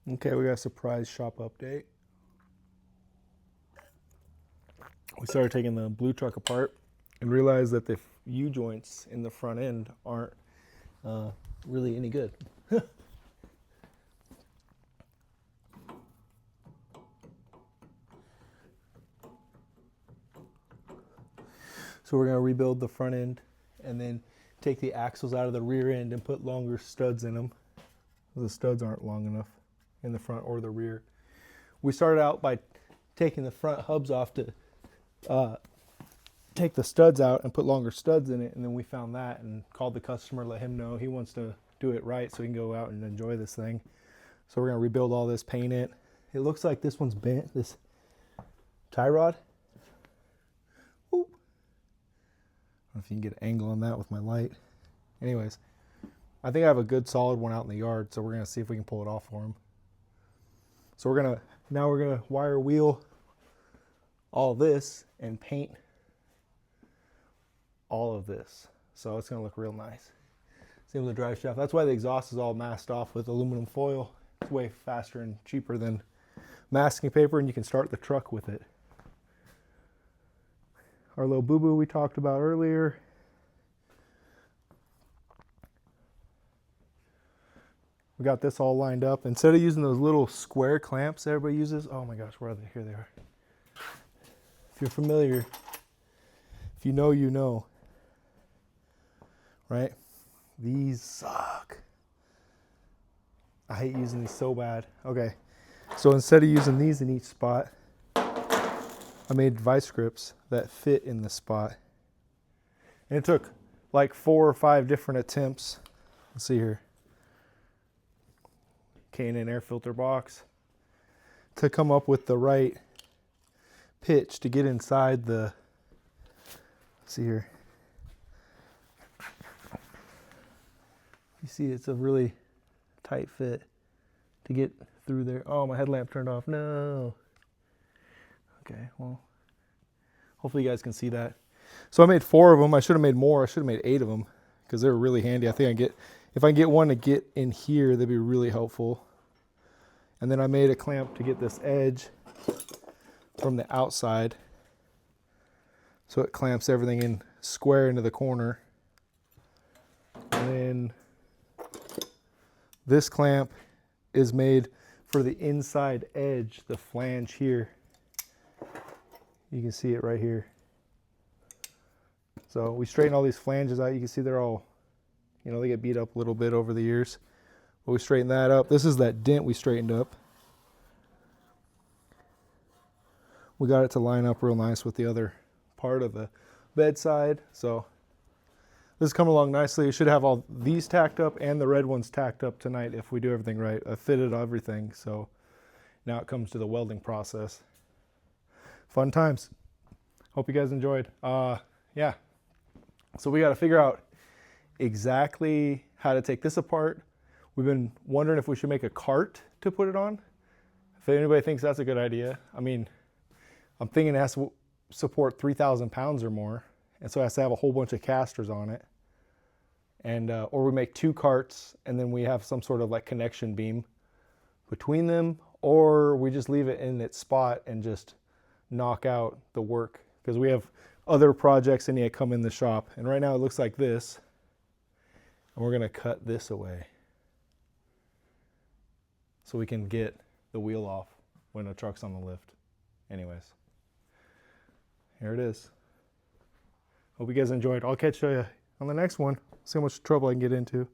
Okay, we got a surprise shop update. We started taking the blue truck apart and realized that the U-joints in the front end aren't really any good. So we're going to rebuild the front end and then take the axles out of the rear end and put longer studs in them. The studs aren't long enough in the front or the rear. We started out by taking the front hubs off to take the studs out and put longer studs in it, and then we found that and called the customer, let him know he wants to do it right so he can go out and enjoy this thing. So we're going to rebuild all this, paint it. It looks like this one's bent, this tie rod. Ooh. I don't know if you can get an angle on that with my light. Anyways, I think I have a good solid one out in the yard, so we're going to see if we can pull it off for him. So we're going to wire wheel all this and paint all of this. So it's going to look real nice. Same with the drive shaft. That's why the exhaust is all masked off with aluminum foil. It's way faster and cheaper than masking paper, and you can start the truck with it. Our little boo-boo we talked about earlier. We got this all lined up. Instead of using those little square clamps everybody uses, oh my gosh, where are they? Here they are. If you're familiar, if you know, you know, right? These suck. I hate using these so bad. Okay, so instead of using these in each spot, I made vice grips that fit in the spot. And it took like 4 or 5 different attempts. Let's see here. K&N air filter box to come up with the right pitch to get inside the, let's see here. You see it's a really tight fit to get through there. Oh, my headlamp turned off. No. Okay, well, hopefully you guys can see that. So I made 4 of them. I should have made more. I should have made 8 of them because they were really handy. I think if I can get one to get in here, that'd be really helpful. And then I made a clamp to get this edge from the outside. So it clamps everything in square into the corner. And then this clamp is made for the inside edge, the flange here. You can see it right here. So we straighten all these flanges out. You can see they're all, they get beat up a little bit over the years. But we straighten that up. This is that dent we straightened up. We got it to line up real nice with the other part of the bedside. So this is coming along nicely. You should have all these tacked up and the red ones tacked up tonight if we do everything right. I fitted everything, so now it comes to the welding process. Fun times. Hope you guys enjoyed. Yeah. So we got to figure out exactly how to take this apart. We've been wondering if we should make a cart to put it on. If anybody thinks that's a good idea. I mean, I'm thinking it has to support 3,000 pounds or more. And so it has to have a whole bunch of casters on it. And, or we make 2 carts and then we have some sort of like connection beam between them, or we just leave it in its spot and just knock out the work. Because we have other projects that need to come in the shop. And right now it looks like this. And we're going to cut this away so we can get the wheel off when the truck's on the lift. Anyways, here it is. Hope you guys enjoyed. I'll catch you on the next one. See how much trouble I can get into.